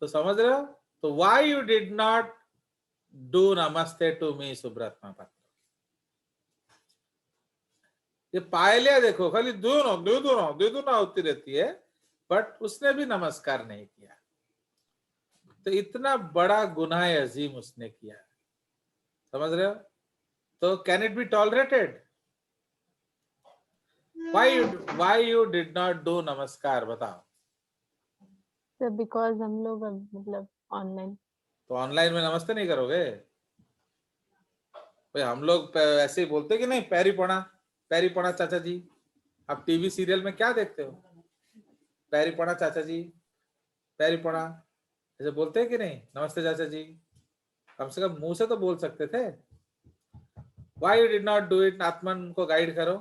तो समझ रहे हो? तो why you did not do नमस्ते टू मी सुब्रत महापात्र? ये पायलिया देखो खाली दू ना होती रहती है, बट उसने भी नमस्कार नहीं किया। तो इतना बड़ा गुनाह अजीम उसने किया, समझ रहे हो? तो can it be tolerated? why you did not do नमस्कार, बताओ। सर बिकॉज हम लोग मतलब ऑनलाइन। तो ऑनलाइन में नमस्ते नहीं करोगे? भाई हम लोग ऐसे ही बोलते कि नहीं, पैरी पड़ा चाचा जी। आप टीवी सीरियल में क्या देखते हो? पैरी पड़ा चाचा जी, पैरी पड़ा, ऐसे बोलते हैं कि नहीं? नमस्ते चाचा जी, कम से कम मुंह से तो बोल सकते थे। Why you did not do it? आत्मन को गाइड करो,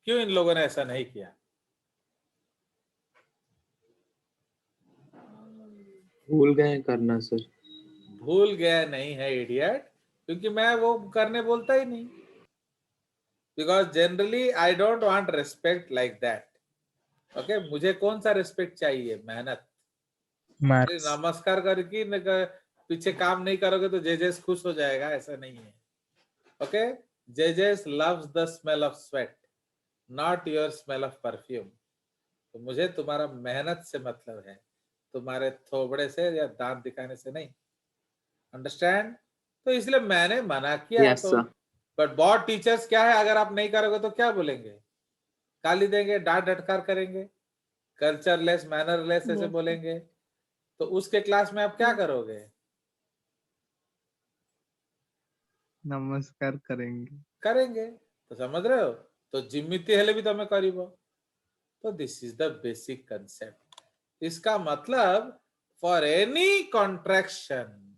क्यों इन लोगों ने ऐसा नहीं किया? भूल गए करना सर। भूल गया नहीं है इडियट, क्योंकि मैं वो करने बोलता ही नहीं। Because generally I don't want respect like that. Okay, मुझे कौन सा रिस्पेक्ट चाहिए? मेहनत। नमस्कार करके पीछे काम नहीं करोगे तो जेजेस खुश हो जाएगा, ऐसा नहीं है। ओके, जेजेस loves the smell of sweat, not your smell of perfume. तो मुझे तुम्हारा मेहनत से मतलब है, तुम्हारे थोबड़े से या दांत दिखाने से नहीं। अंडरस्टैंड? तो इसलिए मैंने मना किया। यस तो सर। बट बहुत टीचर्स क्या है, अगर आप नहीं करोगे तो क्या बोलेंगे? गाली देंगे, डांट डटकार करेंगे, कल्चरलेस, मैनरलेस ऐसे यस बोलेंगे। तो उसके क्लास में आप क्या करोगे? नमस्कार करेंगे। तो समझ रहे हो? तो जिम्मिति हेले भी तमें करिबो। तो this is the basic concept. इसका मतलब for any contraction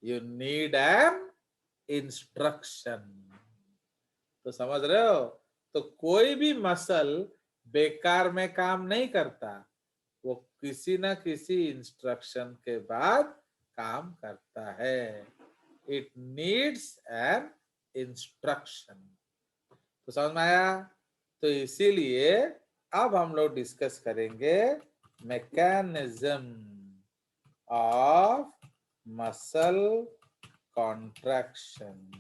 you need an instruction. तो समझ रहे हो? तो कोई भी मसल बेकार में काम नहीं करता, वो किसी ना किसी इंस्ट्रक्शन के बाद काम करता है। It needs an instruction. तो समझ में आया? तो इसीलिए अब हम लोग डिस्कस करेंगे mechanism of muscle contraction.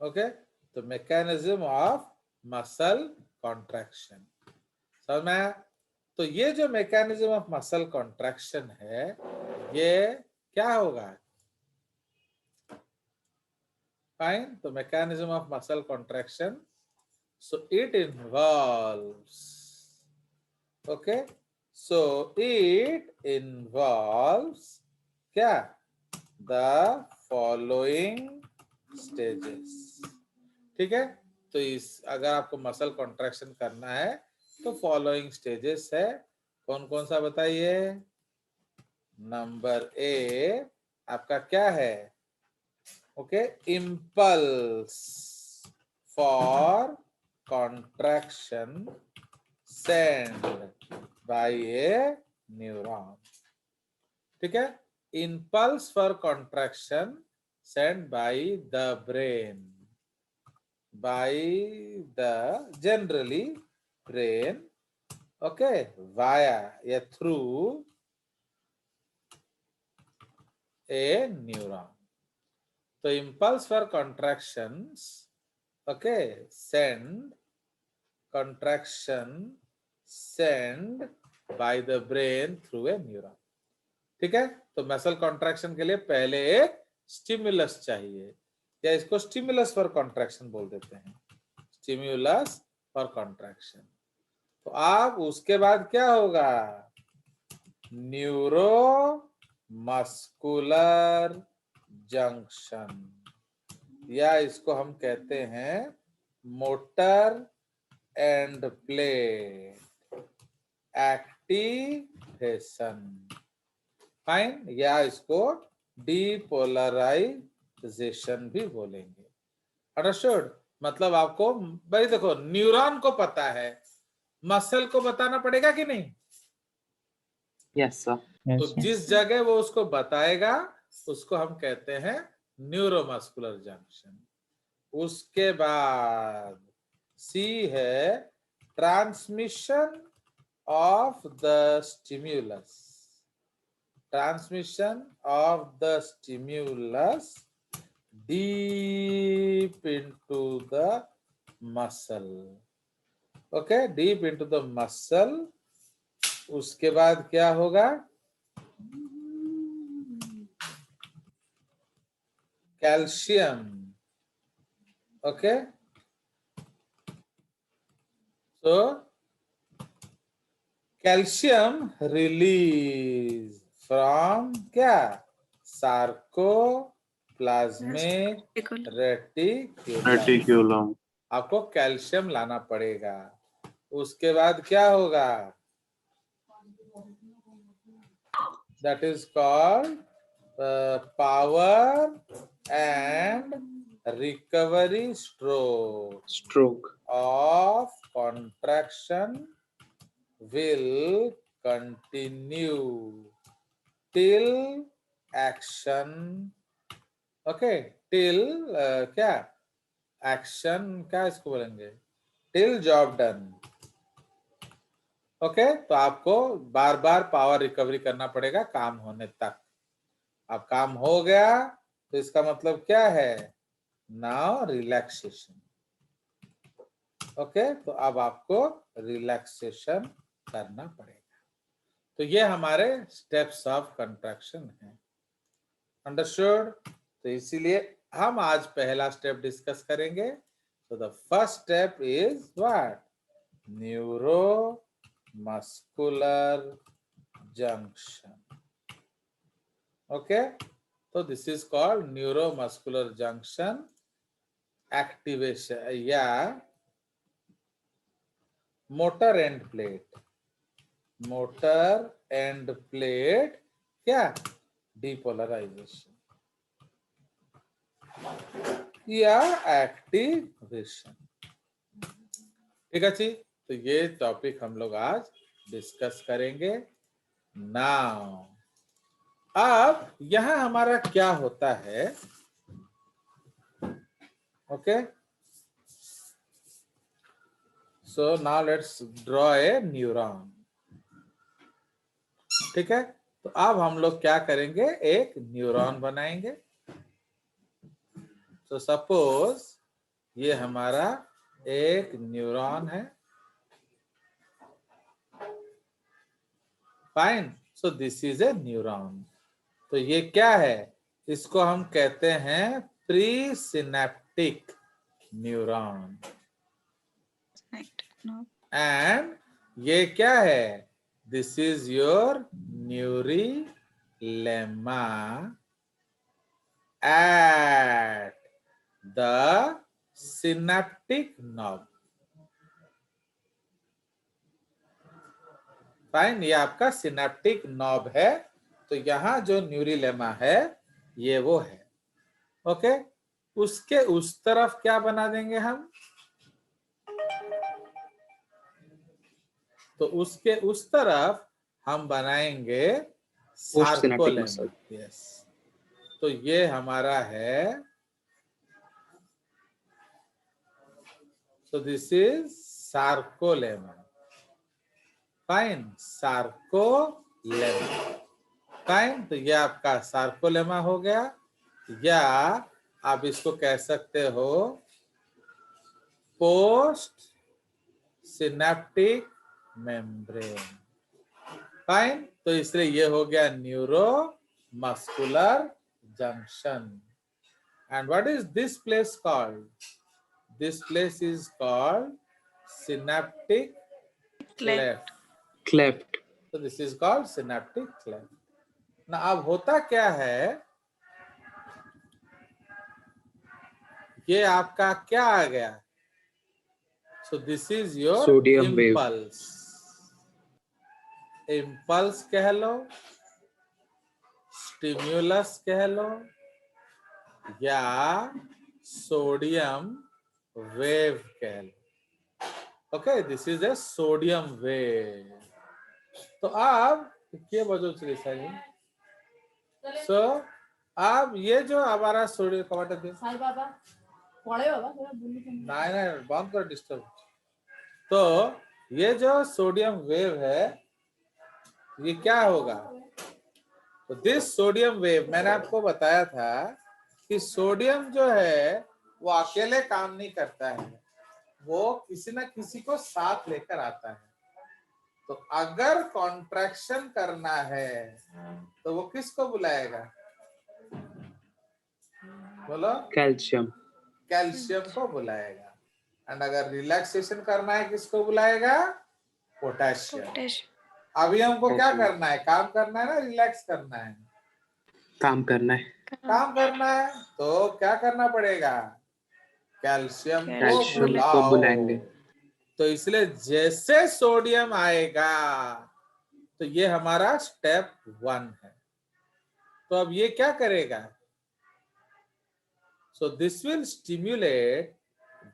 Okay, तो मैकेनिज्म ऑफ मसल कॉन्ट्रैक्शन समझ में आया? तो ये जो मैकेनिज्म ऑफ मसल कॉन्ट्रैक्शन है, ये क्या होगा? फाइन। तो mechanism of muscle contraction, so it involves, okay, so it involves क्या? The following stages। ठीक है? तो इस अगर आपको मसल कॉन्ट्रैक्शन करना है तो फॉलोइंग स्टेजेस है। कौन कौन सा बताइए? नंबर ए आपका क्या है? Okay, impulse for contraction sent by a neuron। ठीक है? impulse for contraction sent by the brain, by the generally brain, okay, via या through a neuron। तो impulse for contractions, okay, contraction sent by the brain through a neuron। ठीक है? तो muscle contraction के लिए पहले एक स्टिमुलस चाहिए, या इसको स्टिमुलस फॉर कॉन्ट्रैक्शन बोल देते हैं, स्टिमुलस फॉर कॉन्ट्रैक्शन। तो आप उसके बाद क्या होगा? न्यूरो मस्कुलर जंक्शन, या इसको हम कहते हैं motor end plate activation. Fine, या इसको डीपोलराइजेशन भी बोलेंगे। अंडरस्टूड? मतलब आपको भाई देखो, न्यूरॉन को पता है, मसल को बताना पड़ेगा कि नहीं? Yes sir. तो जिस जगह वो उसको बताएगा उसको हम कहते हैं न्यूरोमस्कुलर जंक्शन। उसके बाद सी है transmission of the stimulus. Transmission of the stimulus deep into the muscle. Okay, deep into the muscle. उसके बाद क्या होगा? Calcium. Okay. So calcium release from क्या? Sarcoplasmic reticulum. रेटिक्यूलम. आपको कैल्शियम लाना पड़ेगा. उसके बाद क्या होगा? That is called power and recovery stroke. Stroke. Of contraction will continue till action. Okay, till क्या? Action क्या इसको बोलेंगे? Till job done. ओके, तो आपको बार बार पावर रिकवरी करना पड़ेगा काम होने तक. अब काम हो गया तो इसका मतलब क्या है? Now relaxation. ओके, तो अब आपको रिलैक्सेशन करना पड़ेगा. तो ये हमारे स्टेप्स ऑफ कंट्रैक्शन है. अंडरस्टूड? तो इसीलिए हम आज पहला स्टेप डिस्कस करेंगे. तो the first step is what? Neuromuscular junction. Okay, तो this is called neuromuscular junction activation या motor end plate. Motor end plate क्या? डिपोलराइजेशन या एक्टिवेशन. ठीक है जी. तो ये टॉपिक हम लोग आज डिस्कस करेंगे. नाउ अब यहां हमारा क्या होता है? Okay, so now let's draw a neuron. ठीक है, तो अब हम लोग क्या करेंगे? एक न्यूरॉन बनाएंगे. तो सपोज ये हमारा एक न्यूरॉन है. Fine. So this is A neuron. तो ये क्या है? इसको हम कहते हैं प्री सिनेप्टिक न्यूरॉन. एंड ये क्या है? This is your neurilemma at the synaptic knob. Fine, ये आपका सिनेप्टिक नॉब है. तो यहां जो न्यूरिलेमा है ये वो है. ओके, उसके उस तरफ क्या बना देंगे हम? तो उसके उस तरफ हम बनाएंगे सार्कोलेमा. यस, तो ये हमारा है. So this is sarcolemma. Fine, sarcolemma. Fine, तो ये आपका सार्कोलेमा हो गया. या आप इसको कह सकते हो पोस्ट सिनेप्टिक मेम्ब्रेन. फाइन, तो इसलिए ये हो गया neuro muscular junction. And what is this place called? This place is called synaptic cleft. Cleft. So this is called synaptic cleft. Now अब होता क्या है? ये आपका क्या आ गया? So this is your Sodium wave. impulse. Impulse कह लो, stimulus कह लो, या सोडियम वेव कह लो. Okay, this is a sodium wave. तो आप क्या बजो चलिए सही. सो अब ये जो हमारा सोडियम कमाटा थे नहीं बंद कर डिस्टर्ब. तो ये जो सोडियम वेव है ये क्या होगा? तो दिस सोडियम वेव, मैंने आपको बताया था कि सोडियम जो है वो अकेले काम नहीं करता है, वो किसी ना किसी को साथ लेकर आता है। तो अगर कॉन्ट्रैक्शन करना है तो वो किसको बुलाएगा? बोलो। कैल्शियम। कैल्शियम को बुलाएगा। एंड अगर रिलैक्सेशन करना है किसको बुलाएगा? पोटेशियम। पोटेशियम। अभी हमको क्या पोटेशियम। करना है? काम करना है ना रिलैक्स करना है? काम करना है। काम करना है तो क्या करना पड़ेगा? कैल्शियम को कैल्शियम को बुलाओ। बुलाएंगे। तो इसलिए जैसे सोडियम आएगा तो ये हमारा स्टेप 1 है। तो अब ये क्या करेगा? So this will stimulate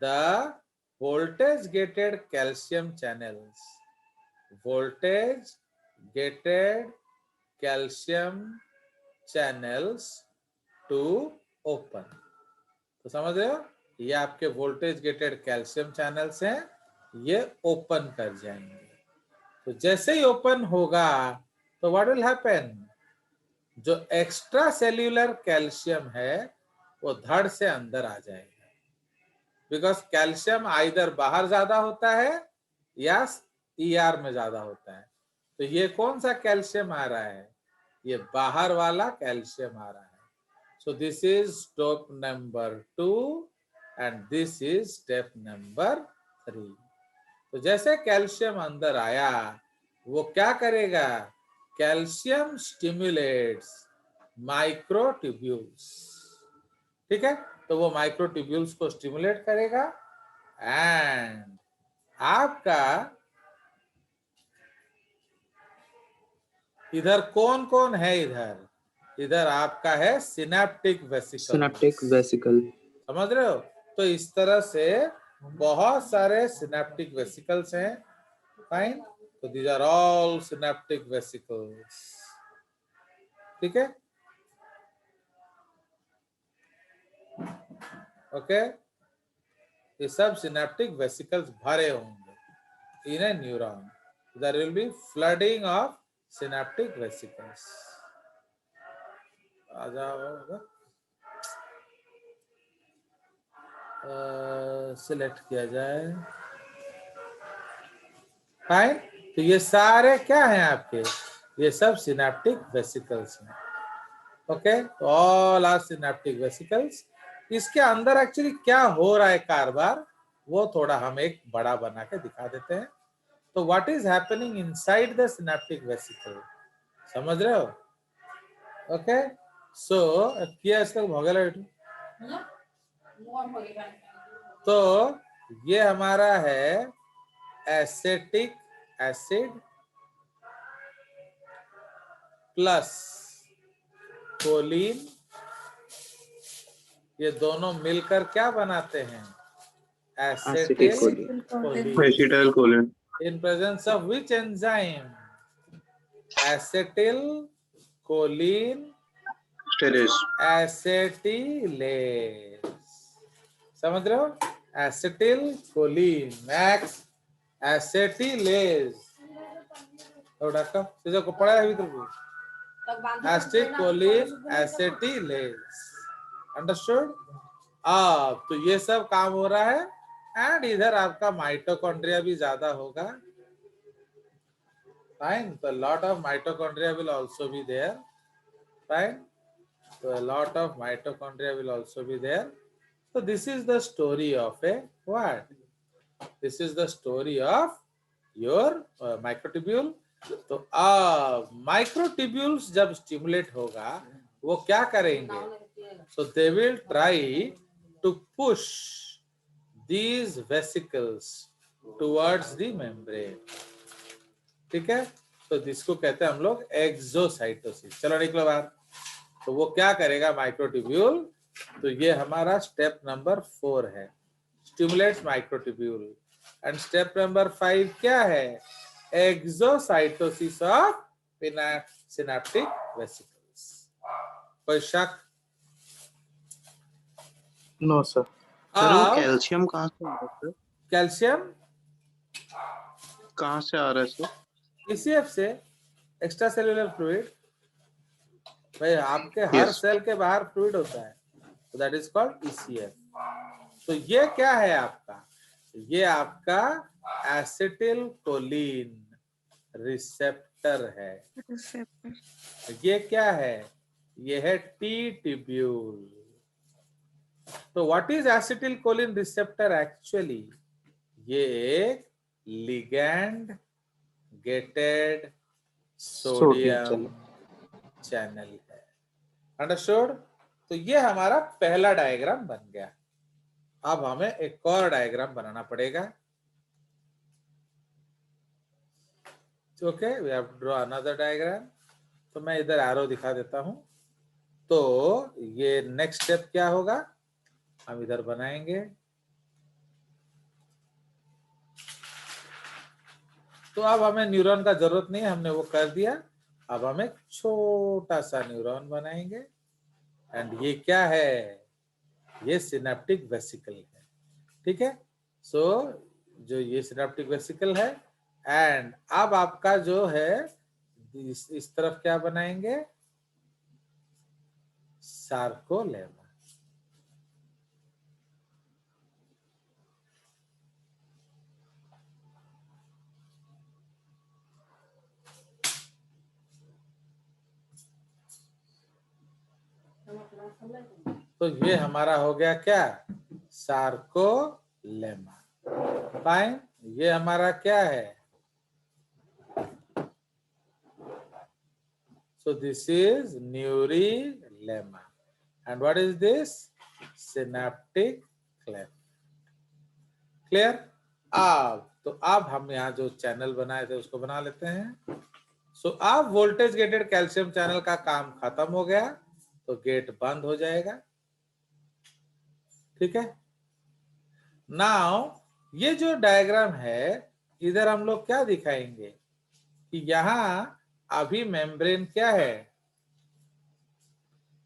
the voltage gated calcium channels. Voltage gated calcium channels to open. तो समझ रहे हो? ये आपके वोल्टेज गेटेड कैल्शियम चैनल्स हैं, ये ओपन कर जाएंगे। तो जैसे ही ओपन होगा तो व्हाट विल हैपन? जो एक्स्ट्रा सेल्यूलर कैल्शियम है वो धड़ से अंदर आ जाएगा, बिकॉज कैल्शियम आइदर बाहर ज्यादा होता है या ईआर में ज्यादा होता है। तो ये कौन सा कैल्शियम आ रहा है? ये बाहर वाला कैल्शियम आ रहा है। सो this is step number 2 and this is step number 3। तो जैसे कैल्शियम अंदर आया वो क्या करेगा? Calcium stimulates microtubules. ठीक है, तो वो माइक्रोट्यूब्यूल्स को स्टिमुलेट करेगा एंड आपका इधर कौन कौन है? इधर आपका है सिनेप्टिक वेसिकल। Synaptic vesicle. समझ रहे हो? तो इस तरह से बहुत सारे सिनेप्टिक वेसिकल्स हैं। फाइन, तो these are all synaptic vesicles. ठीक है, ओके। ये सब सिनेप्टिक वेसिकल्स भरे होंगे in a neuron. There will be flooding of synaptic vesicles. आ जाओ, सिलेक्ट किया जाए। फाइन, तो ये सारे क्या हैं आपके? ये सब सिनेप्टिक वेसिकल्स हैं। ओके, तो ऑल आर सिनेप्टिक वेसिकल्स। इसके अंदर एक्चुअली क्या हो रहा है कारबार, वो थोड़ा हम एक बड़ा बना के दिखा देते हैं। तो what is happening inside the synaptic vesicle, समझ रहे हो? ओके, सो किया इसका भोगला बेटू। तो ये हमारा है एसेटिक एसिड प्लस कोलिन, ये दोनों मिलकर क्या बनाते हैं? Acetyl choline. Acetyl choline. In presence of which enzyme? Acetyl choline acetylase। समझ रहे हो? एसिटिल कोलिन मैक्स एसेटिलेज। तो डॉक्टर सीधे को पढ़ा है भीतर को एसिटिल कोलिन एसेटिलेज। अंडरस्टूड? अब तो ये सब काम हो रहा है एंड इधर आपका माइटोकॉन्ड्रिया भी ज्यादा होगा। Fine, so a lot of mitochondria will also be there. Fine, so a lot of mitochondria will also be there. So this is the story of a what? This is the story of your microtubule. तो microtubules जब stimulate होगा वो क्या करेंगे? So they will try to push these vesicles towards the membrane. ठीक है, तो जिसको कहते हैं हम लोग एक्सोसाइटोसिस। चलो निकलो बाहर। तो वो क्या करेगा माइक्रोट्यूब्यूल? तो ये हमारा स्टेप नंबर 4 है, stimulates microtubule. And step number 5 क्या है? Exocytosis of synaptic vesicles. कोई शक? No sir. सर वो कैल्शियम कहाँ से आता है? कैल्शियम कहाँ से आ रहा है सर? ECF से, एक्स्ट्रा सेल्यूलर फ्लूइड। भाई आपके हर Yes. सेल के बाहर फ्लूइड होता है, तो दैट इज कॉल्ड ECF। तो ये क्या है आपका? ये आपका एसिटिल कोलिन रिसेप्टर है। ये क्या है? ये है टी ट्यूब्यूल। तो what is acetylcholine receptor actually? ये एक ligand gated sodium sodium channel. Channel है। अंडरस्टूड? तो ये हमारा पहला डायग्राम बन गया। अब हमें एक और डायग्राम बनाना पड़ेगा। Okay, we have to draw another diagram. तो मैं इधर एरो दिखा देता हूं। तो ये नेक्स्ट स्टेप क्या होगा, हम इधर बनाएंगे। तो अब हमें न्यूरॉन का जरूरत नहीं है, हमने वो कर दिया। अब हम एक छोटा सा न्यूरॉन बनाएंगे। एंड ये क्या है? ये सिनेप्टिक वेसिकल है। ठीक है। सो जो ये सिनेप्टिक वेसिकल है, एंड अब आपका जो है इस तरफ क्या बनाएंगे? सार्कोलेमा। तो ये हमारा हो गया क्या? सार्कोलेमा। फाइन। ये हमारा क्या है? So this is neurilemma. And what is this? Synaptic cleft. Clear? अब तो अब हम यहाँ जो चैनल बनाए थे उसको बना लेते हैं। सो अब वोल्टेज गेटेड कैल्शियम चैनल का काम खत्म हो गया, तो गेट बंद हो जाएगा। ठीक है। नाउ ये जो डायग्राम है, इधर हम लोग क्या दिखाएंगे कि यहाँ अभी मेम्ब्रेन क्या है?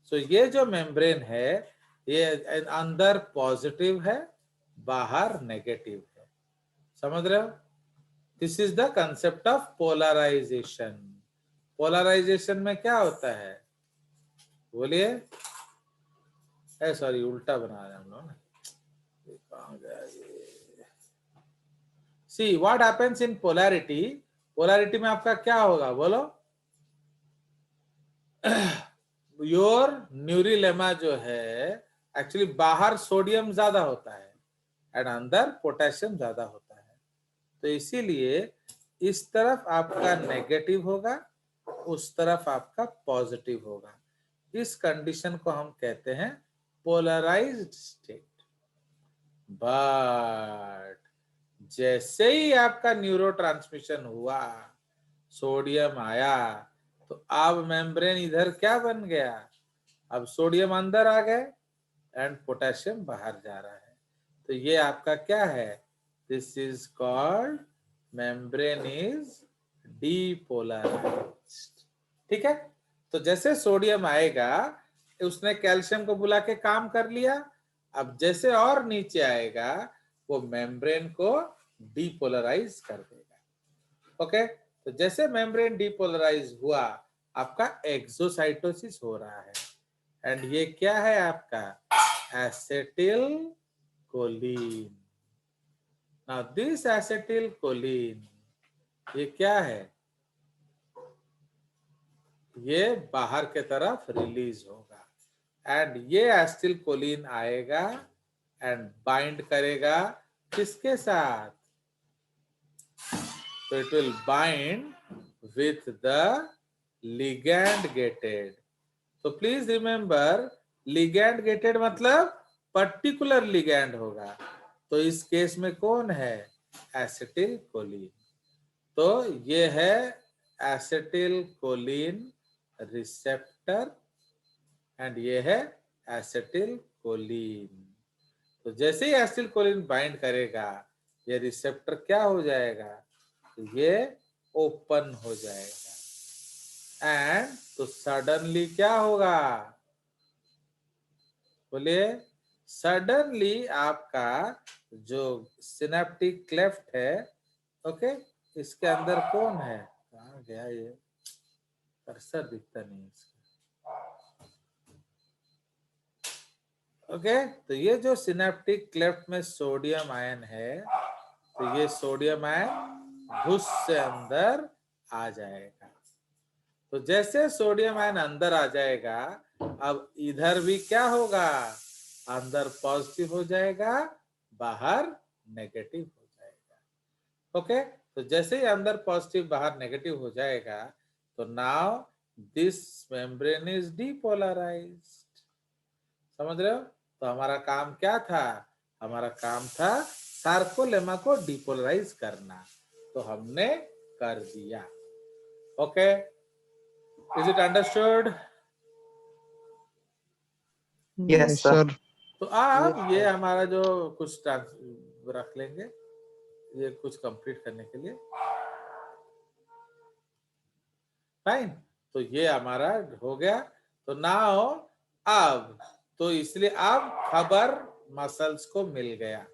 सो ये जो मेम्ब्रेन है, ये अंदर पॉजिटिव है, बाहर नेगेटिव है। समझ रहे हो? This is the concept of polarisation. Polarisation में क्या होता है? बोलिए। सॉरी, उल्टा बना रहे हम लोग ना। कहाँ गया ये? See what happens in polarity. Polarity में आपका क्या होगा? बोलो। योर न्यूरिलेमा जो है, एक्चुअली बाहर सोडियम ज्यादा होता है एंड अंदर पोटेशियम ज्यादा होता है। तो इसीलिए इस तरफ आपका नेगेटिव होगा, उस तरफ आपका पॉजिटिव होगा। इस कंडीशन को हम कहते हैं पोलराइज्ड स्टेट। बट जैसे ही आपका न्यूरोट्रांसमिशन हुआ, सोडियम आया, तो अब मेम्ब्रेन इधर क्या बन गया? अब सोडियम अंदर आ गए एंड पोटेशियम बाहर जा रहा है। तो ये आपका क्या है? This is called membrane is depolarised. ठीक है। तो जैसे सोडियम आएगा, उसने कैल्शियम को बुला के काम कर लिया। अब जैसे और नीचे आएगा, वो मेम्ब्रेन को डीपोलराइज कर देगा। ओके। तो जैसे मेम्ब्रेन डीपोलराइज हुआ, आपका एक्सोसाइटोसिस हो रहा है। एंड ये क्या है आपका? Acetyl Colin. Now this acetylcholine, ये क्या है? ये बाहर के तरफ रिलीज होगा एंड ये एसिटिल कोलिन आएगा एंड बाइंड करेगा किसके साथ? So it will bind with the ligand gated. So please remember, ligand gated मतलब पर्टिकुलर लिगैंड होगा। तो इस केस में कौन है? Acetyl Colin. तो ये है एसिटिल कोलिन रिसेप्टर एंड ये है एसिटिल कोलिन। तो जैसे ही एसिटिल कोलिन बाइंड करेगा, ये रिसेप्टर क्या हो जाएगा? ये ओपन हो जाएगा एंड तो सडनली क्या होगा? बोलिए। सडनली आपका जो सिनेप्टिक क्लेफ्ट है, ओके, इसके अंदर कौन है? कहाँ गया ये? कर्सर दिखता नहीं इसका। ओके, तो ये जो सिनेप्टिक क्लेफ्ट में सोडियम आयन है, तो ये सोडियम आयन घुस से अंदर आ जाएगा। तो जैसे सोडियम आयन अंदर आ जाएगा, अब इधर भी क्या होगा? अंदर पॉजिटिव हो जाएगा, बाहर नेगेटिव हो जाएगा। ओके, तो जैसे ही अंदर पॉजिटिव बाहर नेगेटिव हो जाएगा, तो now this membrane is depolarised. समझ रहे हो? तो हमारा काम क्या था? हमारा काम था सार्कोलेमा को डीपोलराइज करना, तो हमने कर दिया। Okay, is it understood? Yes, sir. तो आप ये हमारा जो कुछ रख लेंगे, ये कुछ कंप्लीट करने के लिए। फाइन, तो ये हमारा हो गया। तो नाउ अब तो इसलिए अब खबर मसल्स को मिल गया।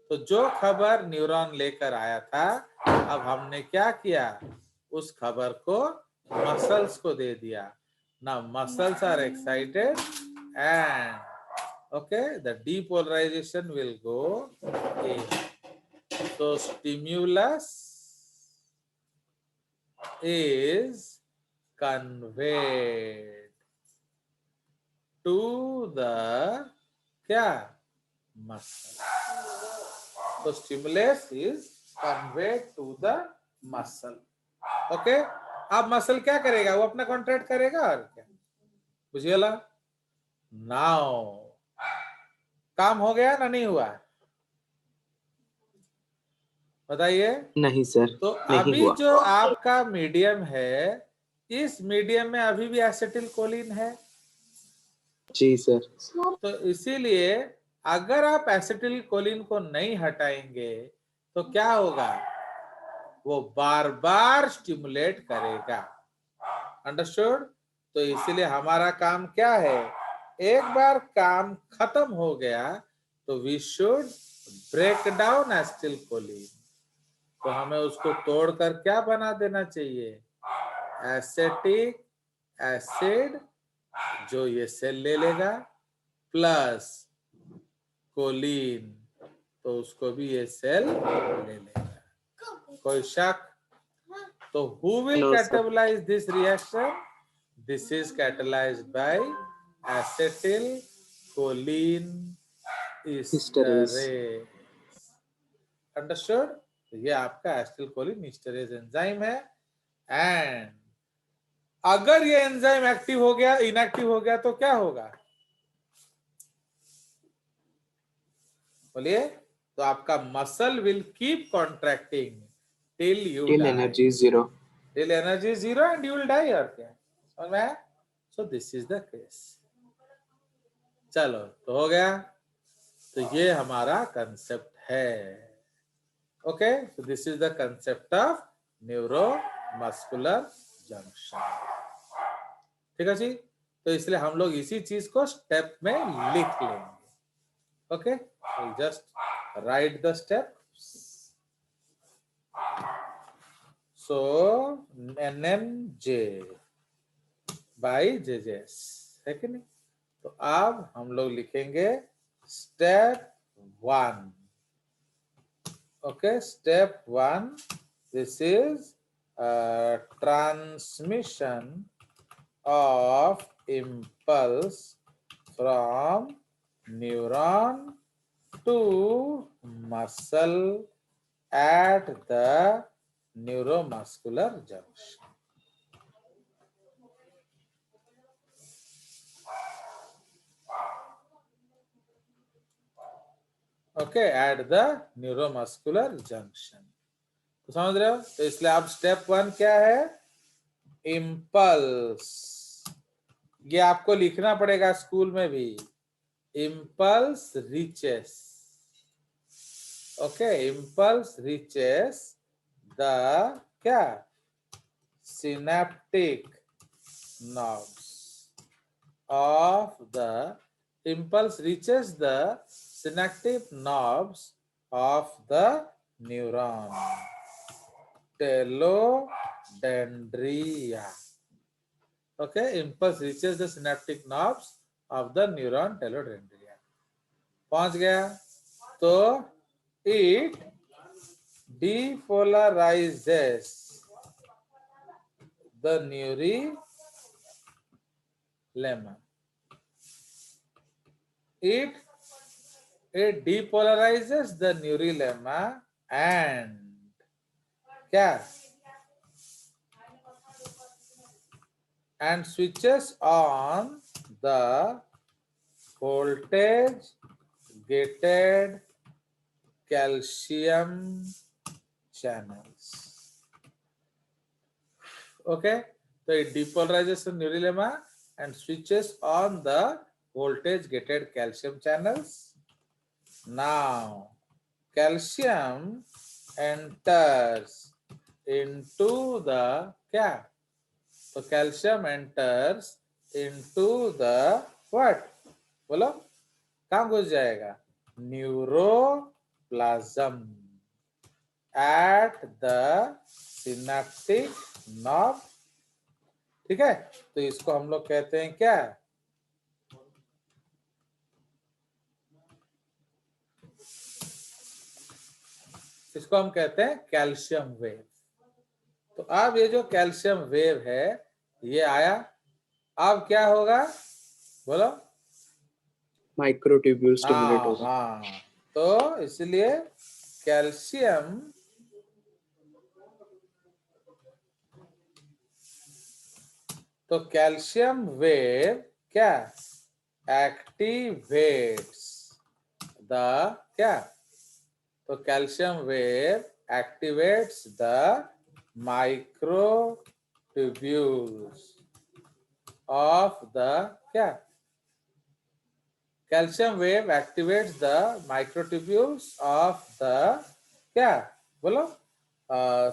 तो जो खबर न्यूरॉन लेकर आया था, अब हमने क्या किया? उस खबर को मसल्स को दे दिया। Now muscles are excited and okay, the depolarization will go in. So stimulus is conveyed to the क्या? Muscle. So stimulus is conveyed to the muscle. Okay? अब मसल क्या करेगा? वो अपना कॉन्ट्रैक्ट करेगा और क्या? बुझिएला? नाउ काम हो गया ना नहीं हुआ? बताइए। नहीं सर, तो नहीं अभी हुआ। जो आपका मीडियम है, इस मीडियम में अभी भी एसिटिल कोलिन है। जी सर। तो इसीलिए अगर आप एसिटिल कोलिन को नहीं हटाएंगे तो क्या होगा? वो बार बार स्टिमुलेट करेगा। अंडरस्टूड? तो इसीलिए हमारा काम क्या है? एक बार काम खत्म हो गया तो we should break down acetyl Colin. तो हमें उसको तोड़कर क्या बना देना चाहिए? एसिटिक एसिड, जो ये सेल ले लेगा, प्लस कोलिन, तो उसको भी ये सेल ले लेगा। कोई शक? तो who will No, sir. Catalyse this reaction? This is catalysed by acetylcholinesterase. Understood? तो ये आपका एसिटिल कोलिन एस्टरेज एंजाइम है। एंड अगर ये एंजाइम एक्टिव हो गया, इनएक्टिव हो गया, तो क्या होगा? बोलिए। तो आपका muscle will keep contracting till you Till die. energy is zero. Till energy is zero and you will die. और क्या समझ में आया? So this is the case. चलो, तो हो गया। तो ये हमारा कंसेप्ट है। Okay, so this is the concept of neuromuscular junction. ठीक है जी? तो इसलिए हम लोग इसी चीज को स्टेप में लिख लेंगे। Okay, just right the steps. So NMJ by JJS है कि नहीं? तो अब हम लोग लिखेंगे step 1। Okay, step 1, this is transmission of impulse from neuron to muscle at the neuromuscular junction. Okay, at the neuromuscular junction. तो समझ रहे हो? तो इसलिए अब स्टेप 1 क्या है? इम्पल्स। ये आपको लिखना पड़ेगा स्कूल में भी। Impulse reaches. Okay, impulse reaches the क्या? Synaptic nerves of the impulse reaches the synaptic nerves of the neuron. telodendria. Okay, impulse reaches the synaptic knobs of the neuron telodendria. पहुंच गया तो it depolarizes the neurilemma. It depolarizes the neurilemma and क्या and switches on the voltage gated calcium channels. Okay, so it depolarizes the neurilemma and switches on the voltage gated calcium channels. Now calcium enters into the क्या तो calcium enters into the what बोलो कहाँ घुस जाएगा neuroplasm at the synaptic knob. ठीक है तो इसको हम लोग कहते हैं क्या इसको हम कहते हैं कैल्शियम वेव. तो अब ये जो कैल्शियम वेव है ये आया अब क्या होगा बोलो माइक्रोट्यूब्यूल स्टिमुलेट हाँ होगा. हाँ तो इसलिए कैल्शियम तो कैल्शियम वेव क्या एक्टिवेट्स द क्या तो calcium wave activates the microtubules of the क्या calcium wave activates the microtubules of the क्या बोलो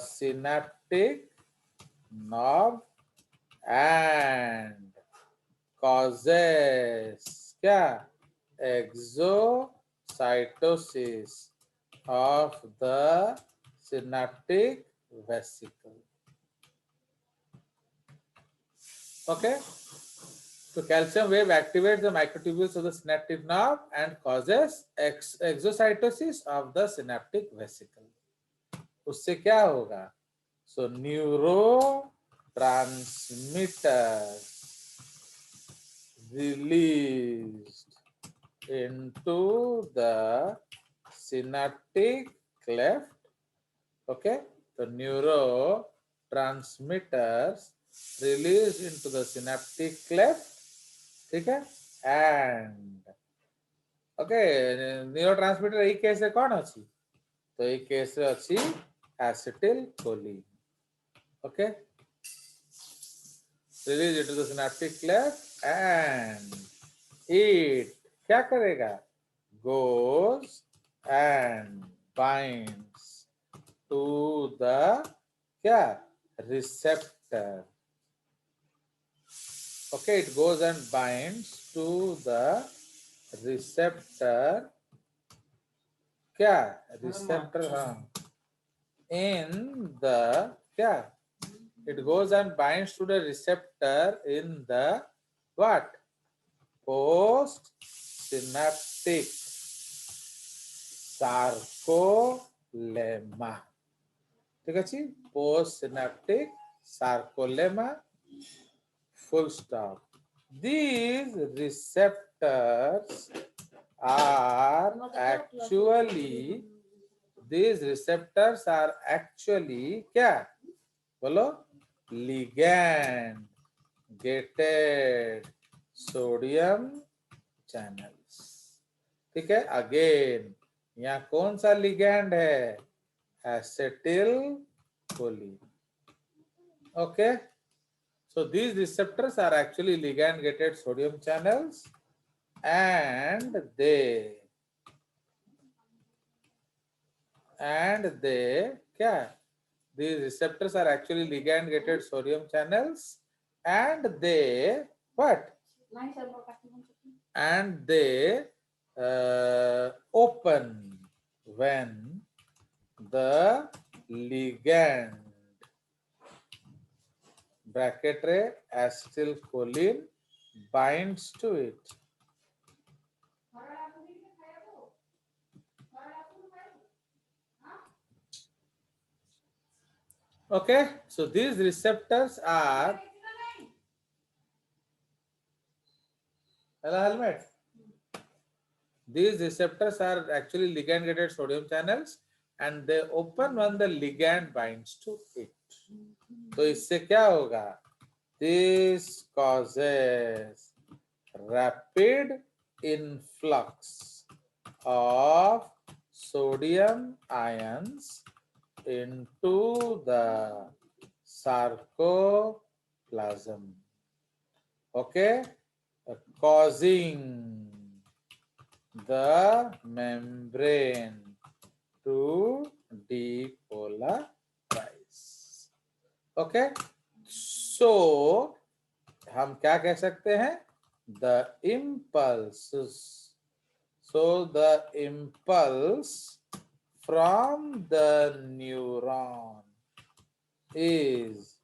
synaptic knob and causes क्या exocytosis of the synaptic vesicle. Okay. So calcium wave activates the microtubules of the synaptic knob and causes exocytosis of the synaptic vesicle. उससे क्या होगा? So neurotransmitters released into the synaptic cleft. Okay, the neurotransmitters released into the synaptic cleft. ठीक है and okay neurotransmitter एई case रे कोन अछि तो एई केस रे अछि acetylcholine okay release into the synaptic cleft and it क्या करेगा goes and binds to the क्या receptor. Okay, it goes and binds to the receptor. क्या receptor हाँ in the क्या it goes and binds to the receptor in the what post synaptic sarcolemma. ठीक है जी post synaptic sarcolemma. Full stop. These receptors are actually क्या बोलो ligand gated sodium channels. ठीक है again यहाँ कौन सा ligand है acetyl Colin. Okay So these receptors are actually ligand-gated sodium channels, and they क्या? These receptors are actually ligand-gated sodium channels, and they what? And they open when the ligand bracket रे acetylcholine binds to it. Okay, so these receptors are helmet. These receptors are actually ligand gated sodium channels and they open when the ligand binds to it. तो इससे क्या होगा? This causes rapid influx of sodium ions into the sarcoplasm. Okay, causing the membrane to depolarize. Okay, so हम क्या कह सकते हैं? The impulses. So the impulse from the neuron is